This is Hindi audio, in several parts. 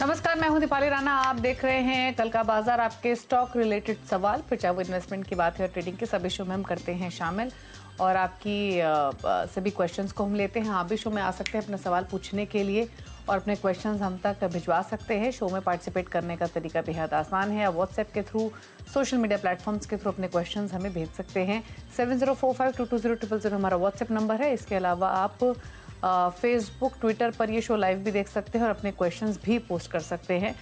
नमस्कार, मैं हूं दीपाली राणा। आप देख रहे हैं कल का बाजार। आपके स्टॉक रिलेटेड सवाल, फिर चाहे वो इन्वेस्टमेंट की बात है, ट्रेडिंग के सभी शो में हम करते हैं शामिल और आपकी सभी क्वेश्चंस को हम लेते हैं। आप भी शो में आ सकते हैं अपना सवाल पूछने के लिए और अपने क्वेश्चंस हम तक भिजवा सकते हैं। शो में पार्टिसिपेट करने का तरीका बेहद आसान है। आप व्हाट्सएप के थ्रू, सोशल मीडिया प्लेटफॉर्म्स के थ्रू अपने क्वेश्चंस हमें भेज सकते हैं। 7045220000 हमारा व्हाट्सएप नंबर है। इसके अलावा आप फेसबुक, ट्विटर पर ये शो लाइव भी देख सकते हैं और अपने क्वेश्चंस भी पोस्ट कर सकते हैं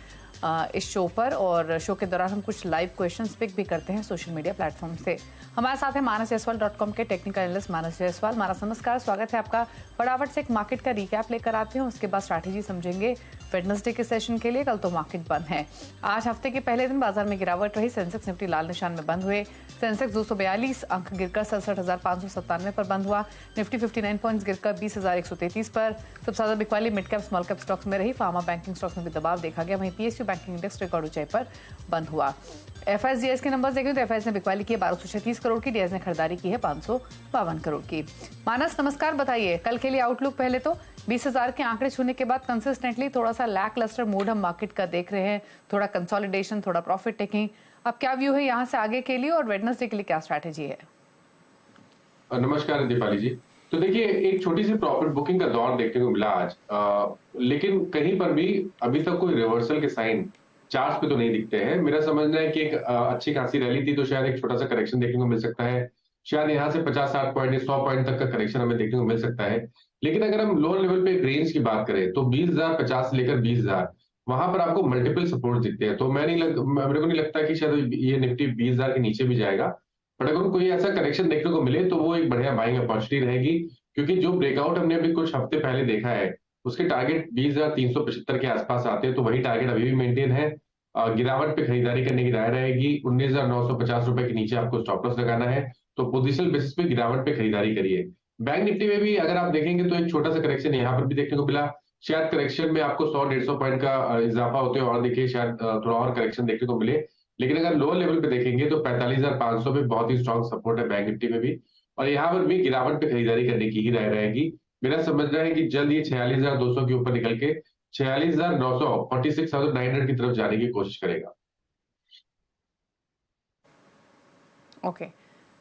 इस शो पर। और शो के दौरान हम कुछ लाइव क्वेश्चंस पिक भी करते हैं सोशल मीडिया प्लेटफॉर्म से। हमारे साथ है मानसजायसवाल.com के टेक्निकल एनालिस्ट मानस जायसवाल। मानस, नमस्कार, स्वागत है आपका। फटाफट से एक मार्केट का रिकैप लेकर आते हैं, उसके बाद स्ट्रैटेजी समझेंगे वेडनेसडे के सेशन के लिए। कल तो मार्केट बंद है। आज हफ्ते के पहले दिन बाजार में गिरावट रही। सेंसेक्स निफ्टी लाल निशान में बंद हुए। सेंसेक्स 242 अंक गिरकर 67,597 पर बंद हुआ। निफ्टी 59 पॉइंट्स गिरकर 20,133 पर। सबसे ज्यादा बिकवाली mid cap, small cap stocks में रही। फार्मा बैंकिंग स्टॉक्स में भी दबाव देखा गया। वहीं पीएसयू बैंकिंग इंडेक्स रिकॉर्ड ऊंचाई पर बंद हुआ। एफआईएस के नंबर्स देखें तो एफआईएस ने बिकवाली की है 1236 करोड़ की, डीआईएस ने खरीदारी की है 552 करोड़ की। मानस, नमस्कार, बताइए कल के लिए आउटलुक। पहले तो 20,000 के आंकड़े छूने के बाद कंसिस्टेंटली थोड़ा सा लैक लस्टर मूड हम मार्केट का देख रहे हैं। थोड़ा कंसोलिडेशन, थोड़ा प्रॉफिट टेकिंग। अब क्या व्यू है यहाँ से आगे के लिए और वेडनेसडे के लिए क्या स्ट्रैटेजी है? नमस्कार दीपाली जी। तो देखिए, एक छोटी सी प्रॉफिट बुकिंग का दौर देखने को मिला आज, लेकिन कहीं पर भी अभी तक कोई रिवर्सल के साइन चार्ट्स पे तो नहीं दिखते हैं। मेरा समझना है कि एक अच्छी खासी रैली थी, तो शायद एक छोटा सा करेक्शन देखने को मिल सकता है। शायद यहाँ से 50-60 पॉइंट, 100 पॉइंट तक का करेक्शन हमें देखने को मिल सकता है। लेकिन अगर हम लोअर लेवल पे एक रेंज की बात करें तो 20,050 से लेकर 20,000, वहां पर आपको मल्टीपल सपोर्ट दिखते हैं। तो मेरे को नहीं लगता कि शायद ये निफ्टी 20,000 के नीचे भी जाएगा। बट अगर कोई ऐसा करेक्शन देखने को मिले तो वो एक बढ़िया बाइंग अपॉर्चुनिटी रहेगी, क्योंकि जो ब्रेकआउट हमने अभी कुछ हफ्ते पहले देखा है उसके टारगेट 20,375 के आसपास आते हैं, तो वही टारगेट अभी भी मेंटेन है। गिरावट पे खरीदारी करने की राय रहेगी। 19,950 रुपए के नीचे आपको स्टॉप लॉस लगाना है, तो पोजिशनल बेसिस पे गिरावट पे खरीदारी करिए। बैंक निफ्टी में भी अगर आप देखेंगे तो एक छोटा सा करेक्शन यहाँ पर भी देखने को मिला। शायद करेक्शन में आपको 100-150 पॉइंट का इजाफा होते हुए और देखिए शायद थोड़ा और करेक्शन देखने को मिले। लेकिन अगर लोअर लेवल पे देखेंगे तो 45,500 पे बहुत ही स्ट्रांग सपोर्ट है बैंक निफ्टी में भी, और यहाँ पर भी गिरावट पे खरीदारी करने की ही राय रहेगी। मेरा समझना है कि जल्द ये 46,200 के ऊपर निकल के 46,900, 46,900 की तरफ जाने की कोशिश करेगा। ओके,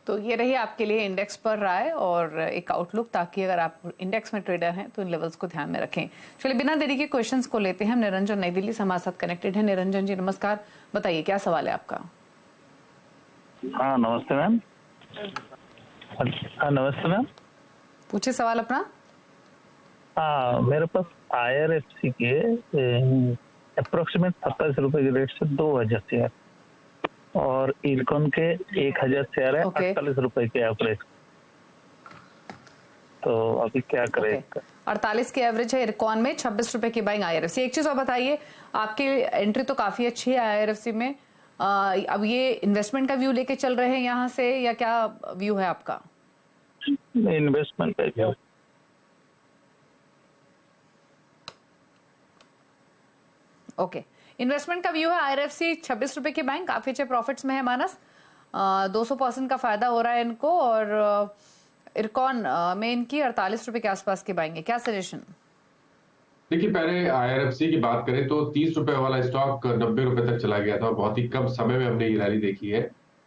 तो ये रही आपके लिए इंडेक्स पर राय और एक आउटलुक, ताकि अगर आप इंडेक्स में ट्रेडर हैं तो इन लेवल्स को ध्यान में रखें। चलिए, बिना देरी के क्वेश्चंस को लेते हैं। हम निरंजन नई दिल्ली से हमारे साथ कनेक्टेड है। निरंजन जी, नमस्कार, बताइए क्या सवाल है आपका? हाँ नमस्ते मैम। हाँ नमस्ते मैम। पूछिए सवाल अपना। हाँ, मेरे पास IRFC के अप्रोक्सीमेट 27 रुपए के रेट से 2,000 शेयर और इरकॉन के 1,000 शेयर है 48 रुपए के एवरेज। तो अभी क्या करें? 48 के एवरेज है इरकॉन में, 26 रुपए की बाइंग IRFC। एक चीज और बताइए, आपकी एंट्री तो काफी अच्छी है IRFC में। अब ये इन्वेस्टमेंट का व्यू लेके चल रहे हैं यहाँ से, या क्या व्यू है आपका? इन्वेस्टमेंट का व्यू। ओके, इन्वेस्टमेंट का व्यू है। IRFC 26 रुपए की बैंक, काफी अच्छे प्रॉफिट्स में है मानस। 200% का फायदा हो रहा है इनको, और इरकॉन में इनकी 48 रुपए के आसपास की बाइंग है। क्या सजेशन? देखिए, पहले IRFC की बात करें तो 30 रुपए वाला स्टॉक 90 रुपए तक चला गया था, और बहुत ही कम समय में हमने ये रैली देखी है।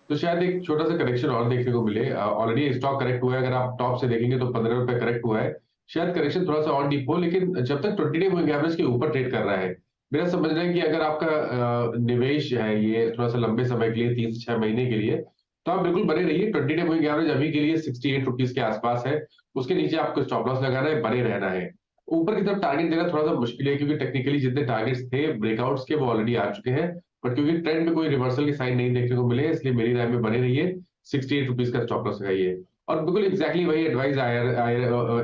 तो शायद एक छोटा सा करेक्शन और देखने को मिले। ऑलरेडी स्टॉक करेक्ट हुआ है, अगर आप टॉप से देखेंगे तो 15 रुपए करेक्ट हुआ है। शायद करेक्शन थोड़ा सा और डीप हो, लेकिन जब तक 20 डे मूविंग एवरेज के ऊपर ट्रेड कर रहा है, मेरा समझना है कि अगर आपका निवेश है ये थोड़ा सा लंबे समय के लिए, 3 से 6 महीने के लिए, तो आप बिल्कुल बने रहिए। 20 डे मूविंग एवरेज अभी के लिए 68 रुपीज के आसपास है। उसके नीचे आपको स्टॉप लॉस लगाना है, बने रहना है। ऊपर की तरफ टारगेट देना थोड़ा सा मुश्किल है, क्योंकि टेक्निकली जितने टारगेट्स थे ब्रेकआउट्स के वो ऑलरेडी आ चुके हैं। बट क्योंकि ट्रेंड में कोई रिवर्सल के साइन नहीं देखने को मिले, इसलिए मेरी राय में बने रहिए। 68 रुपीज का स्टॉप लॉस लगाइए, और बिल्कुल एग्जैक्टली वही एडवाइस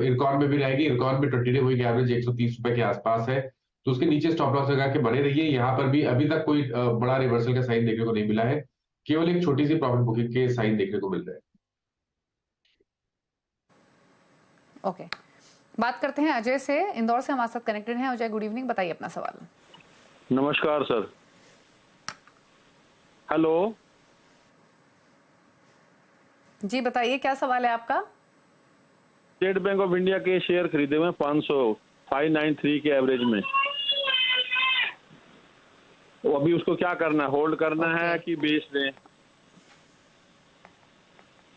इरकॉन में भी रहेगी। इरकॉन में 20 डे मूविंग एवरेज 130 रुपए के आसपास है, तो उसके नीचे स्टॉप लॉस लगा के बने रहिए। यहाँ पर भी अभी तक कोई बड़ा रिवर्सल का साइन देखने को नहीं मिला है, केवल एक छोटी सी प्रॉफिट बुकिंग के साइन देखने को मिल रहे हैं। ओके, बात करते हैं अजय से, इंदौर से हमारे साथ कनेक्टेड हैं। अजय, गुड इवनिंग, बताइए अपना सवाल। नमस्कार सर। हेलो जी, बताइए क्या सवाल है आपका? स्टेट बैंक ऑफ इंडिया के शेयर खरीदे हुए 593 के एवरेज में। वो अभी उसको क्या करना है, होल्ड करना है कि बेच दें,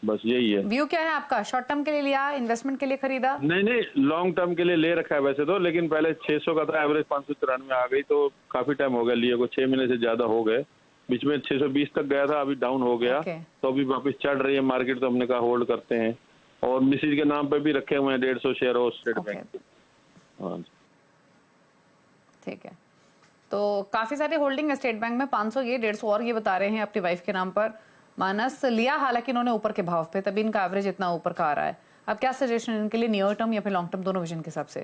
बस यही है। व्यू क्या है आपका? शॉर्ट टर्म के लिए लिया, इन्वेस्टमेंट के लिए खरीदा? नहीं, लॉन्ग टर्म के लिए ले रखा है वैसे तो, लेकिन पहले 600 का था एवरेज, 593 आ गई तो काफी टाइम हो गया लिए को, 6 महीने से ज्यादा हो गए। बीच में 620 तक गया था, अभी डाउन हो गया तो अभी वापस चढ़ रही है मार्केट, तो हमने कहा होल्ड करते हैं। और मिसिज के नाम पे भी रखे हुए हैं 150 शेयर और स्टेट बैंक। हाँ, ठीक है, तो काफी सारी होल्डिंग है स्टेट बैंक में, 500 ये 150 और ये बता रहे हैं अपनी वाइफ के नाम पर। मानस लिया हालांकि इन्होंने ऊपर के भाव पे, तभी इनका एवरेज इतना ऊपर का आ रहा है। अब क्या सजेशन इनके लिए, नियर टर्म या फिर लॉन्ग टर्म, दोनों विजन के हिसाब से?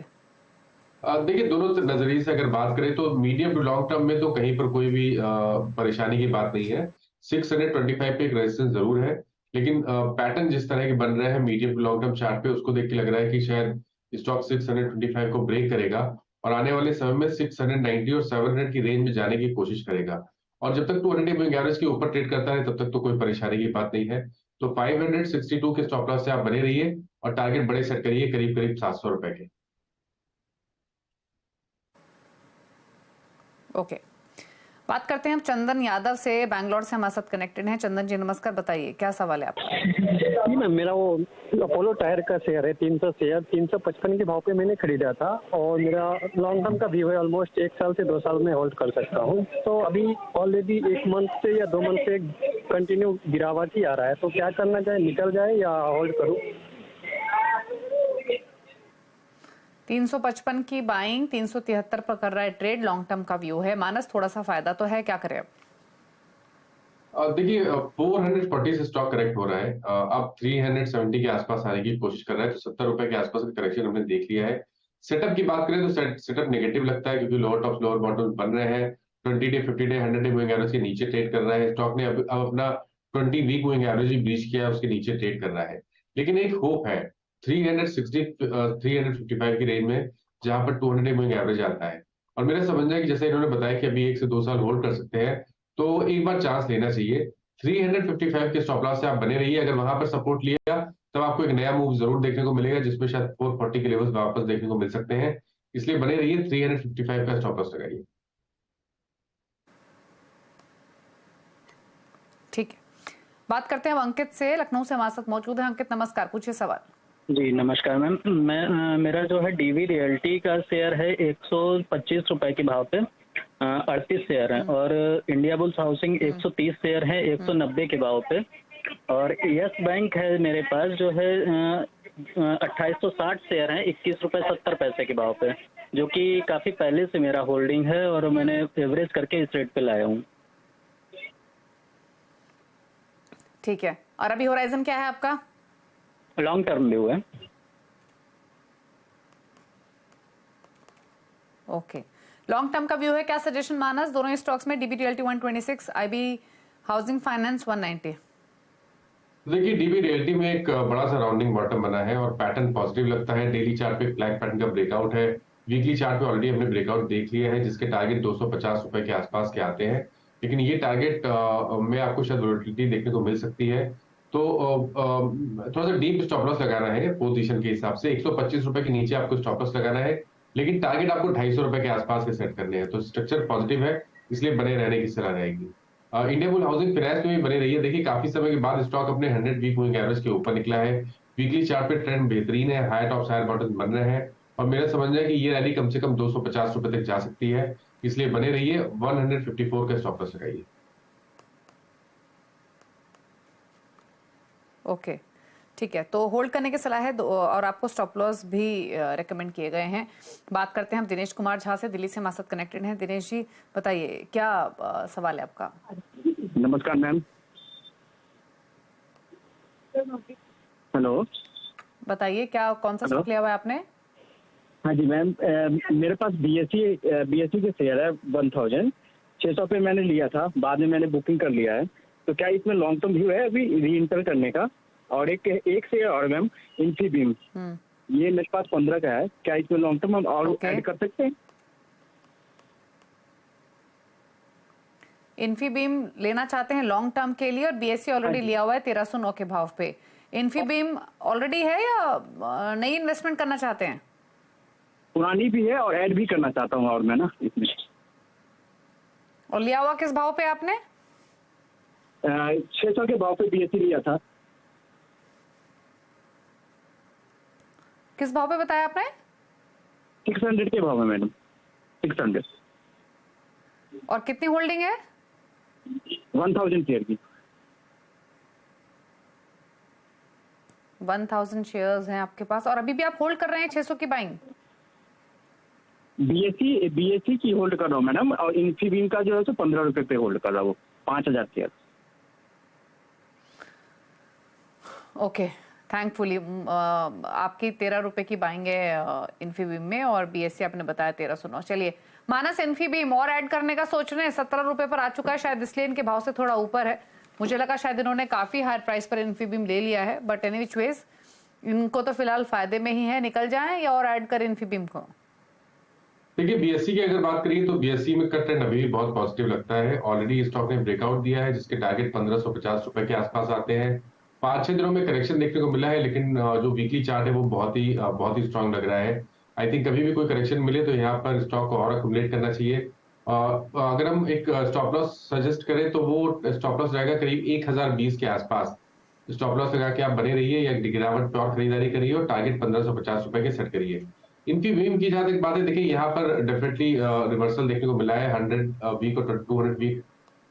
देखिए, दोनों नजरिए से अगर बात करें तो मीडियम टू लॉन्ग टर्म में तो कहीं पर कोई भी परेशानी की बात नहीं है। 625 पे एक रेजिस्टेंस जरूर है, लेकिन पैटर्न जिस तरह के बन रहे हैं medium to long term chart पे, उसको देख के लग रहा है कि शायद स्टॉक 625 को ब्रेक करेगा और आने वाले समय में 690 और 700 की रेंज में जाने की कोशिश करेगा। और जब तक 200 मूविंग एवरेज के ऊपर ट्रेड करता है तब तक तो कोई परेशानी की बात नहीं है। तो 562 के स्टॉप लॉस से आप बने रहिए और टारगेट बड़े सेट करिए, करीब करीब 700 रुपए के। ओके, बात करते हैं हम चंदन यादव से, बैंगलोर से हमारे साथ कनेक्टेड हैं। चंदन जी नमस्कार, बताइए क्या सवाल है आपका? जी मैम, मेरा वो अपोलो टायर का शेयर है, 300 शेयर 355 के भाव पे मैंने खरीदा था और मेरा लॉन्ग टर्म का व्यू है, ऑलमोस्ट 1 साल से 2 साल में होल्ड कर सकता हूँ। तो अभी ऑलरेडी 1 मंथ से या 2 मंथ से कंटिन्यू गिरावट ही आ रहा है, तो क्या करना चाहिए, निकल जाए या होल्ड करूँ? 355 की बाइंग, 373 पर कर रहा है ट्रेड, लॉन्ग टर्म का व्यू है। मानस थोड़ा सा फायदा तो है, क्या करें अब? देखिए, 440 से स्टॉक करेक्ट हो रहा है, अब 370 के आसपास आने की कोशिश कर रहा है, तो 70 रुपए के आसपास का करेक्शन हमने देख लिया है। सेटअप की बात करें तो सेटअप नेगेटिव लगता है, क्योंकि लोअर टॉप लोअर बॉटम बन रहे हैं। 20 day 50 day 100 day moving average के नीचे ट्रेड कर रहा है स्टॉक ने। अब अपना 20 वीक मूविंग एवरेज भी ब्रीच किया है, उसके नीचे ट्रेड कर रहा है। लेकिन एक होप है 360 355 की रेंज में, जहां पर 200 डे मूविंग एवरेज आता है। और मेरा समझना है कि जैसे इन्होंने बताया कि अभी 1 से 2 साल होल्ड कर सकते हैं, तो एक बार चांस लेना चाहिए। 355 के स्टॉप लॉस से आप बने रहिए। अगर वहां पर सपोर्ट लिया तब आपको एक नया मूव जरूर देखने को मिलेगा, जिसमें शायद 440 के लेवल्स वापस देखने को मिल सकते हैं। इसलिए बने रहिए, 355 का स्टॉप लॉस लगाइए। ठीक है, बात करते हैं अब अंकित से, लखनऊ से हमारे साथ मौजूद है। अंकित नमस्कार, पूछिए सवाल। जी नमस्कार मैम, मैं मेरा जो है डीवी रियल्टी का शेयर है 125 रुपए के भाव पे 38 शेयर हैं, और इंडिया बुल्स हाउसिंग 130 शेयर है 190 के भाव पे, और यस बैंक है मेरे पास जो है 2860 शेयर हैं 21 रुपए 70 पैसे के भाव पे, जो कि काफी पहले से मेरा होल्डिंग है और मैंने एवरेज करके इस रेट पे लाया हूँ। ठीक है, और अभी होराइजन क्या है आपका? लॉन्ग टर्म व्यू है। ओके, लॉन्ग टर्म का व्यू है, क्या सजेशन मानस? दोनों ही स्टॉक्स में, dB realty 126, IB housing finance 190। देखिए, डीबी रियल्टी में एक बड़ा सा राउंडिंग बॉटम बना है और पैटर्न पॉजिटिव लगता है। डेली चार्ट पे फ्लैग पैटर्न का ब्रेकआउट है, वीकली चार्ट पे ऑलरेडी हमने ब्रेकआउट देख लिया है, जिसके टारगेट 250 रुपए के आसपास के आते हैं। लेकिन ये टारगेट में आपको शायद वोलेटिलिटी देखने को मिल सकती है, तो थोड़ा सा डीप स्टॉप लॉस लगाना है पोजीशन के हिसाब से। 125 रुपए के नीचे आपको स्टॉप लॉस लगाना है, लेकिन टारगेट आपको 250 रुपए के आसपास के सेट करने हैं। तो स्ट्रक्चर पॉजिटिव है, इसलिए बने रहने की सलाह रहेगी। इंडिया बुल हाउसिंग फाइनेंस में भी बने रही है। देखिए, काफी समय के बाद स्टॉक अपने 100 वीक मूविंग एवरेज के ऊपर निकला है। वीकली चार्ट पे ट्रेंड बेहतरीन है, हाई टॉप हायर बॉटम बन रहे हैं, और मेरा समझना है कि ये रैली कम से कम 250 रुपए तक जा सकती है। इसलिए बने रहिए, 154 का स्टॉप लॉस लगाइए। ओके, ठीक है, तो होल्ड करने की सलाह है और आपको स्टॉप लॉस भी रेकमेंड किए गए हैं। बात करते हैं हम दिनेश कुमार झा से, दिल्ली से हमारे साथ कनेक्टेड हैं। दिनेश जी बताइए क्या सवाल है आपका? नमस्कार मैम। हेलो, बताइए क्या, कौन सा स्टॉक लिया हुआ है आपने? हाँ जी मैम, मेरे पास बीएससी के शेयर है 1600 पे मैंने लिया था, बाद में मैंने बुकिंग कर लिया है। तो क्या इसमें लॉन्ग टर्म व्यू है अभी री इंटर करने का? और एक शेयर और मैम इन्फीबीम, ये मेरे पास 15 का है, क्या इसमें लॉन्ग टर्म हम और ऐड कर सकते हैं? इन्फीबीम लेना चाहते हैं लॉन्ग टर्म के लिए, और बीएससी ऑलरेडी लिया हुआ है 1309 के भाव पे। इन्फीबीम ऑलरेडी है या नई इन्वेस्टमेंट करना चाहते हैं? पुरानी भी है और ऐड भी करना चाहता हूँ और मैं ना इसमें। और लिया हुआ किस भाव पे आपने? 600 के भाव पे बीएससी लिया था। किस भाव पे बताया आपने? 600 के भाव में मैडम, 600। और कितनी होल्डिंग है? 1000 शेयर की। 1000 शेयर्स हैं आपके पास और अभी भी आप होल्ड कर रहे हैं 600 की बाइंग? बीएससी की होल्ड कर रहा हूँ मैडम, और इन्फीबीम का जो है तो 15 रुपए पे होल्ड कर रहा हूँ, 5000 शेयर। ओके, थैंकफुली आपकी 13 रुपए की बाइंग है इन्फीबीम में और बीएससी आपने बताया 1309। चलिए मानस, इन्फीबीम और ऐड करने का सोच रहे हैं, 17 रुपए पर आ चुका है, शायद इसलिए इनके भाव से थोड़ा ऊपर है। मुझे लगा शायद इन्होंने काफी हायर प्राइस पर इन्फीबीम ले लिया है, बट एनी विच वेज इनको तो फिलहाल फायदे में ही है। निकल जाएं या और ऐड करें इन्फीबीम को? देखिए बीएससी की अगर बात करिए तो बीएससी में का ट्रेंड अभी भी बहुत पॉजिटिव लगता है। ऑलरेडी स्टॉक ने ब्रेकआउट दिया है जिसके टारगेट 1550 रुपए के आसपास आते हैं। 5-6 दिनों में करेक्शन देखने को मिला है, लेकिन जो वीकली चार्ट है वो बहुत ही स्ट्रांग लग रहा है। आई थिंक कभी भी कोई करेक्शन मिले तो यहाँ पर स्टॉक को और अक्यूमुलेट करना चाहिए। अगर हम एक स्टॉप लॉस सजेस्ट करें तो वो स्टॉप लॉस रहेगा करीब 1020 के आसपास। स्टॉप लॉस लगा के आप बने रहिए या गिरावट पे और खरीदारी करिए और टारगेट 1550 रुपए के सेट करिए। इन्फीबीम की जहां तक बात है, देखिए यहाँ पर डेफिनेटली रिवर्सल देखने को मिला है। 100 वीक और 200 वीक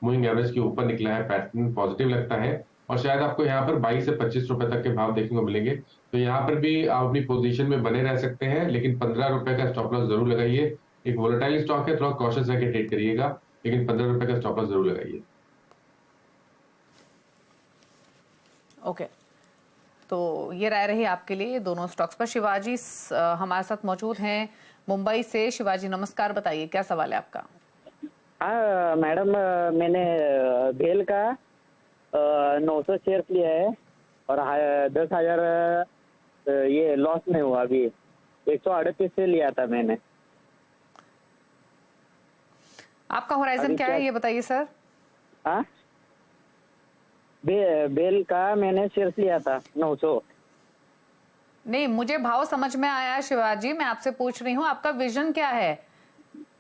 मूविंग एवरेज के ऊपर निकला है, पैटर्न पॉजिटिव लगता है और शायद आपको यहाँ पर 22 से 25 रुपए तक के भाव देखने को मिलेंगे। तो यहाँ पर भी आप अपनी पोजीशन में बने रह सकते हैं, लेकिन 15 रुपए का स्टॉप लॉस जरूर लगाइए। एक वोलेटाइल स्टॉक है, थोड़ा कॉशियस रहकर ट्रेड करिएगा, लेकिन 15 रुपए का स्टॉप लॉस जरूर लगाइए। ओके, तो ये राय रही आपके लिए दोनों स्टॉक्स पर। शिवाजी हमारे साथ मौजूद हैं मुंबई से। शिवाजी नमस्कार, बताइए क्या सवाल है आपका? हाँ मैडम, मैंने बेल का 900 शेयर लिया है और 10,000 ये लॉस में हुआ। अभी 138 से लिया था मैंने। आपका होराइजन क्या है ये बताइए सर? हाँ, बेल का मैंने शेयर लिया था 900। नहीं, मुझे भाव समझ में आया शिवाजी, मैं आपसे पूछ रही हूँ आपका विजन क्या है?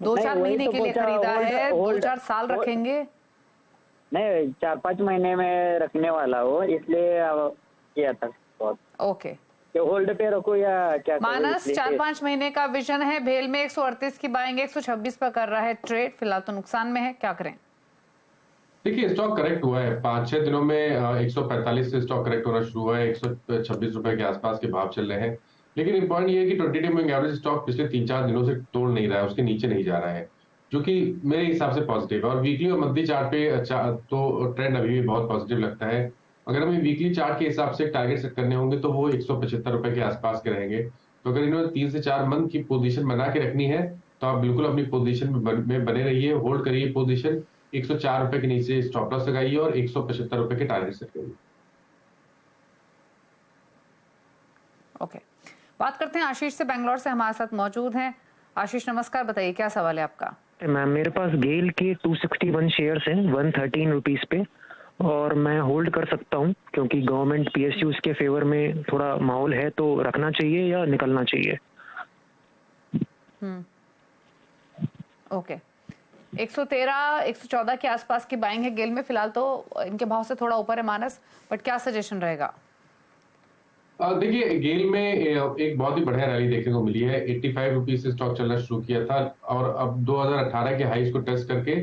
2-4 महीने के लिए खरीदा है, 2-4 साल रखेंगे? नहीं, 4-5 महीने में रखने वाला हो, इसलिए किया था। ओके, होल्ड पे रखो या क्या? मानस 4-5 महीने का विजन है। भेल में 138 की बाइंग 126 पर कर रहा है ट्रेड, फिलहाल तो नुकसान में है, क्या करें? देखिए स्टॉक करेक्ट हुआ है 5-6 दिनों में 145 से स्टॉक करेक्ट होना शुरू हुआ है। 126 रुपए के आसपास के भाव चल रहे हैं, लेकिन इंपॉर्टेंट ये है कि 20 डे मूविंग एवरेज स्टॉक पिछले 3-4 दिनों से तोड़ नहीं रहा है, उसके नीचे नहीं जा रहा है, जो कि मेरे हिसाब से पॉजिटिव है। और वीकली और मंथली चार्ट पे तो ट्रेंड अभी भी बहुत पॉजिटिव लगता है। अगर हमें वीकली चार्ट के हिसाब से टारगेट सेट करने होंगे तो वो 175 रुपए के आसपास के रहेंगे। तो अगर इन्होंने 3 से 4 मंथ की पोजीशन बना के रखनी है तो आप बिल्कुल अपनी पोजीशन में बने रहिए, होल्ड करिए पोजीशन। 104 रुपए के नीचे स्टॉप लॉस लगाइए और 175 रुपए के टारगेट सेट करिए। ओके, बात करते हैं आशीष से, बेंगलोर से हमारे साथ मौजूद हैं। आशीष नमस्कार, बताइए क्या सवाल है आपका? मैम, मेरे पास गेल के 261 शेयर्स हैं 113 रुपीज पे, और मैं होल्ड कर सकता हूं क्योंकि गवर्नमेंट पीएसयूज के फेवर में थोड़ा माहौल है, तो रखना चाहिए या निकलना चाहिए? ओके, 113-114 के आसपास की बाइंग है गेल में, फिलहाल तो इनके भाव से थोड़ा ऊपर है मानस, बट क्या सजेशन रहेगा? देखिए गेल में एक बहुत ही बढ़िया रैली देखने को मिली है। 85 रुपीज से स्टॉक चलना शुरू किया था और अब 2018 के हाईज को टच करके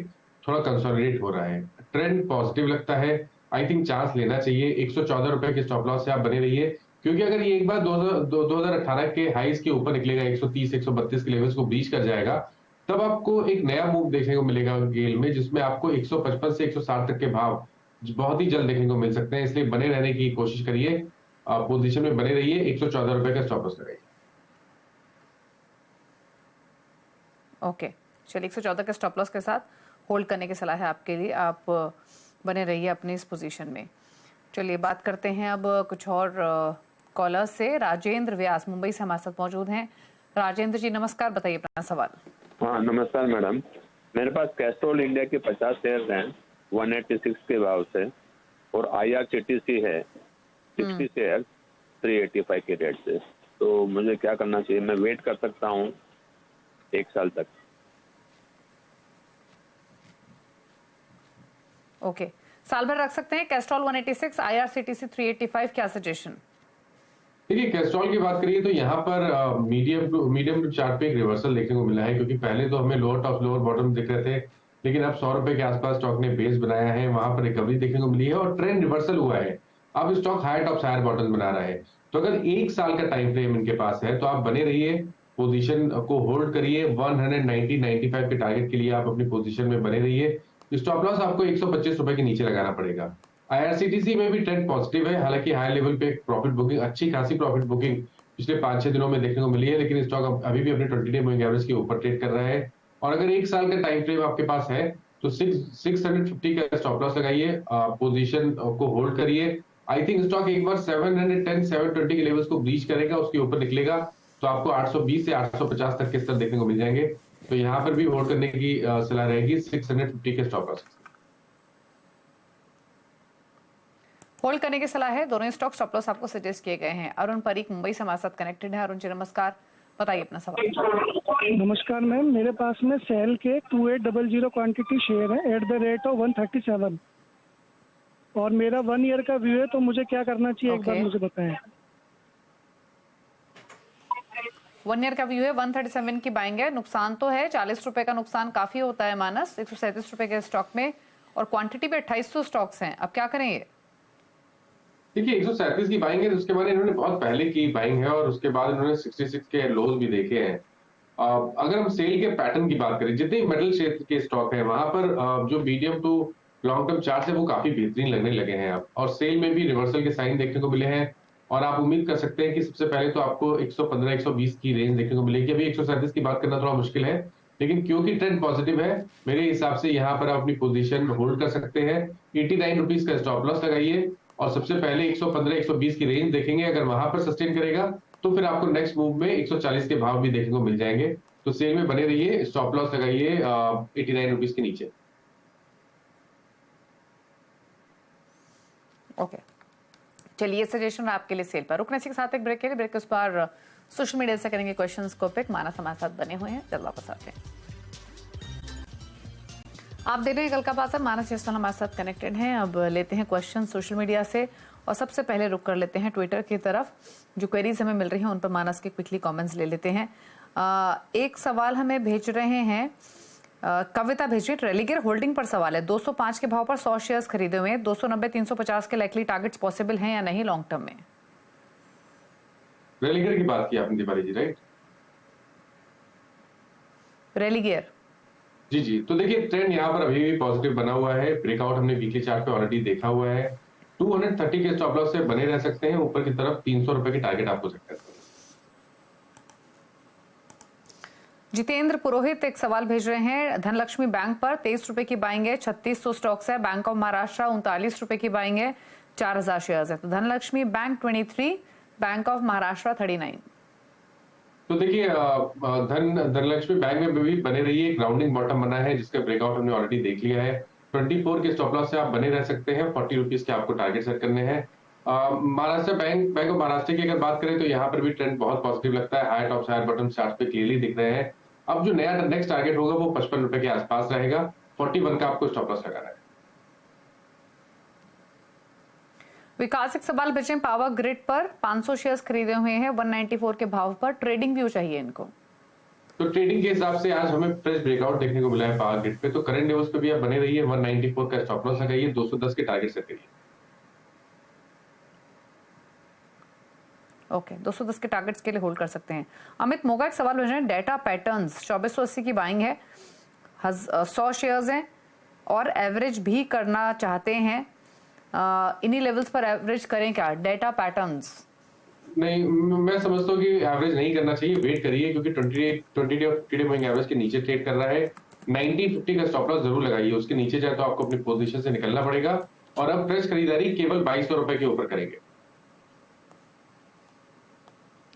थोड़ा कंसोलिडेट हो रहा है। ट्रेंड पॉजिटिव लगता है, आई थिंक चांस लेना चाहिए। 114 रुपए के स्टॉप लॉस से आप बने रहिए, क्योंकि अगर ये एक बार 2018 के हाईज के ऊपर निकलेगा, 130-132 के लेवल्स को ब्रीच कर जाएगा, तब आपको एक नया मूव देखने को मिलेगा गेल में, जिसमें आपको 155 से 160 तक के भाव बहुत ही जल्द देखने को मिल सकते हैं। इसलिए बने रहने की कोशिश करिए, पोजीशन में बने रहिए। 114 रुपए का स्टॉप लॉस लगाइए। ओके, चलिए 114 के स्टॉप लॉस के साथ होल्ड करने की सलाह है आपके लिए, आप बने रहिए अपनी इस पोजीशन में। चलिए बात करते हैं अब कुछ और कॉलर्स से। राजेंद्र व्यास मुंबई से हमारे साथ मौजूद हैं। राजेंद्र जी नमस्कार, बताइए अपना सवाल। हाँ नमस्कार मैडम, मेरे पास कैस्ट्रोल इंडिया के 50 शेयर हैं 186 के भाव से, और IRCTC है 60 शेयर 385 के रेट से। तो मुझे क्या करना चाहिए? मैं वेट कर सकता हूँ 1 साल तक? ओके, साल भर रख सकते हैं। कैस्ट्रॉल 186, IRCTC 385, क्या सजेशन? देखिए कैस्ट्रॉल की बात करिए तो यहाँ पर मीडियम चार्ट पे एक रिवर्सल देखने को मिला है, क्योंकि पहले तो हमें लोअर टॉप लोअर बॉटम दिख रहे थे, लेकिन अब 100 रुपए के आसपास स्टॉक ने बेस बनाया है, वहां पर रिकवरी देखने को मिली है और ट्रेंड रिवर्सल हुआ है। अब stock higher top higher bottom बना रहा है। तो अगर 1 साल का टाइम फ्रेम इनके पास है तो आप बने रहिए, पोजीशन को होल्ड करिए। 190-95 के टारगेट के लिए आप अपनी पोजीशन में बने रहिए। स्टॉप लॉस आपको 125 रुपए के नीचे लगाना पड़ेगा। IRCTC में भी ट्रेंड पॉजिटिव है, हालांकि हाई लेवल पे प्रॉफिट बुकिंग, अच्छी खासी प्रॉफिट बुकिंग पिछले 5-6 दिनों में देखने को मिली है, लेकिन स्टॉक अभी भी अपने 20 डे मूविंग एवरेज के ऊपर ट्रेड कर रहा है। और अगर 1 साल का टाइम फ्रेम आपके पास है तो 650 का स्टॉप लॉस लगाइए, पोजीशन को होल्ड करिए। आई थिंक स्टॉक एक बार 710 720 के लेवल्स को ब्रीच करेगा, उसके ऊपर निकलेगा तो आपको 820 से 850 तक के स्तर देखने को मिल जाएंगे। तो यहाँ पर भी होल्ड करने की सलाह रहेगी 650 के स्टॉप लॉस। होल्ड करने की सलाह है। दोनों स्टॉक स्टॉप लॉस आपको सजेस्ट किए गए हैं। अरुण परीख मुंबई से हमारे साथ कनेक्टेड है। अरुण जी नमस्कार, बताइए अपना सवाल। नमस्कार मैम, मेरे पास में सेल के 2800 क्वांटिटी शेयर है एट द रेट ऑफ 137 और मेरा 1 ईयर का व्यू है, तो मुझे क्या करना चाहिए एक बार मुझे बताएं। 1 ईयर का व्यू है, 137 की बाइंग है। नुकसान तो है, 40 रुपए का नुकसान काफी होता है मानस, 137 रुपए के स्टॉक में और क्वांटिटी पे 2800 स्टॉक्स हैं। अब क्या करें ये? देखिए 137 की बाइंग है, उसके बाद इन्होंने बहुत पहले की बाइंग है और उसके बाद इन्होंने 66 के लोज भी देखे हैं। अगर हम सेल के पैटर्न की बात करें, जितने मेटल क्षेत्र के स्टॉक है वहां पर जो medium to long term chart है वो काफी बेहतरीन लगने लगे हैं अब, और सेल में भी रिवर्सल के साइन देखने को मिले हैं। और आप उम्मीद कर सकते हैं कि सबसे पहले तो आपको 115-120 की रेंज देखने को मिलेगी। अभी 137 की बात करना थोड़ा मुश्किल है, लेकिन क्योंकि ट्रेंड पॉजिटिव है मेरे हिसाब से यहाँ पर आप अपनी पोजीशन होल्ड कर सकते हैं। 89 रुपीज का स्टॉप लॉस लगाइए और सबसे पहले 115-120 की रेंज देखेंगे। अगर वहां पर सस्टेन करेगा तो फिर आपको नेक्स्ट मूव में 140 के भाव भी देखने को मिल जाएंगे। तो सेल में बने रहिए, स्टॉप लॉस लगाइए 89 रुपीज के नीचे। ओके, चलिए सजेशन आपके लिए सेल पर। रुकने के साथ एक ब्रेक के लिए, ब्रेक के उस पर सोशल मीडिया से करेंगे क्वेश्चंस को पिक। मानस हमारे साथ बने हुए हैं, जल्द वापस आते हैं। आप देख रहे हैं कल का बाजार, मानस जसवाल हमारे साथ कनेक्टेड हैं। अब लेते हैं क्वेश्चन सोशल मीडिया से और सबसे पहले रुक कर लेते हैं ट्विटर की तरफ। जो क्वेरीज हमें मिल रही हैं उन पर मानस के क्विकली कमेंट्स ले लेते हैं। एक सवाल हमें भेज रहे हैं कविता भेजिए, रेलिगेयर होल्डिंग पर सवाल है। 205 के भाव पर 100 शेयर्स खरीदे हुए हैं, 290-350 के लाइकली टारगेट्स पॉसिबल हैं या नहीं लॉन्ग टर्म में? रेलिगेयर की बात की आपने दीपाली जी, राइट? रेलिगेयर जी, तो देखिए ट्रेंड यहाँ पर अभी भी पॉजिटिव बना हुआ है। ब्रेकआउट हमने वीकली चार्ट पे ऑलरेडी देखा हुआ है। 230 के स्टॉप लॉस से बने रह सकते हैं। ऊपर की तरफ 300 रुपए की टारगेट आपको सकते हैं। जितेंद्र पुरोहित एक सवाल भेज रहे हैं, धनलक्ष्मी बैंक पर 23 रुपए की बाइंग है, 3600 स्टॉक्स है। बैंक ऑफ महाराष्ट्र 39 रुपए की बाइंग है, 4000 शेयर्स है। तो Dhanlaxmi bank 23, bank of Maharashtra 39। तो देखिए धनलक्ष्मी बैंक में भी बने रहिए। एक राउंडिंग बॉटम बना है जिसका ब्रेकआउट हमने ऑलरेडी देख लिया है। 24 के स्टॉप लॉस से आप बने रह सकते हैं। 40 रुपीज के आपको टारगेट सेट करने हैं। महाराष्ट्र बैंक ऑफ महाराष्ट्र की अगर बात करें तो यहाँ पर भी ट्रेंड बहुत पॉजिटिव लगता है। Higher top higher bottom chart पे क्लियरली दिख रहे हैं। अब जो नया नेक्स्ट टारगेट होगा वो 55 रुपए के आसपास रहेगा। 41 का आपको स्टॉप लॉस लगाना है। विकास एक सवाल भेजे, पावर ग्रिड पर 500 शेयर्स खरीदे हुए हैं 194 के भाव पर, ट्रेडिंग व्यू चाहिए इनको। तो ट्रेडिंग के हिसाब से आज हमें फ्रेश ब्रेकआउट देखने को मिला है पावर ग्रिड पे। तो करंट लेवल्स पे भी आप बने रहिए। 194 का स्टॉप लॉस लगाइए, 210 के टारगेट सेट करिए। ओके, 210 के टारगेट्स के लिए होल्ड कर सकते हैं। अमित मोगा एक सवाल भेज रहे हैं, डेटा पैटर्न्स 2480 की बाइंग है, 100 शेयर्स हैं और एवरेज भी करना चाहते हैं। इन्हीं लेवल्स पर एवरेज करें क्या? डेटा पैटर्न्स नहीं, मैं समझता हूँ कि एवरेज नहीं करना चाहिए। वेट करिए क्योंकि 20 डे मूविंग एवरेज के नीचे ट्रेड कर रहा है। 90-50 का स्टॉप लॉस जरूर लगाइए। उसके नीचे जाए तो आपको अपनी पोजीशन से निकलना पड़ेगा। और अब फ्रेश खरीदारी केवल 2200 रुपए के ऊपर करेंगे।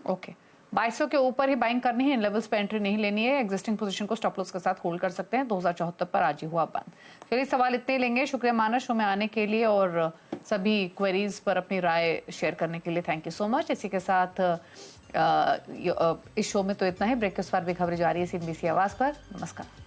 ओके, 2200 के ऊपर ही बाइंग करनी है, इन लेवल्स पे एंट्री नहीं लेनी है। एग्जिस्टिंग पोजीशन को स्टॉप लॉस के साथ होल्ड कर सकते हैं। 2074 पर आज ही हुआ बंद। चलिए सवाल इतने लेंगे। शुक्रिया मानस शो में आने के लिए और सभी क्वेरीज पर अपनी राय शेयर करने के लिए थैंक यू सो मच। इसी के साथ इस शो में तो इतना ही। ब्रेक के उस पार भी खबरें जारी है CNBC आवाज पर। नमस्कार।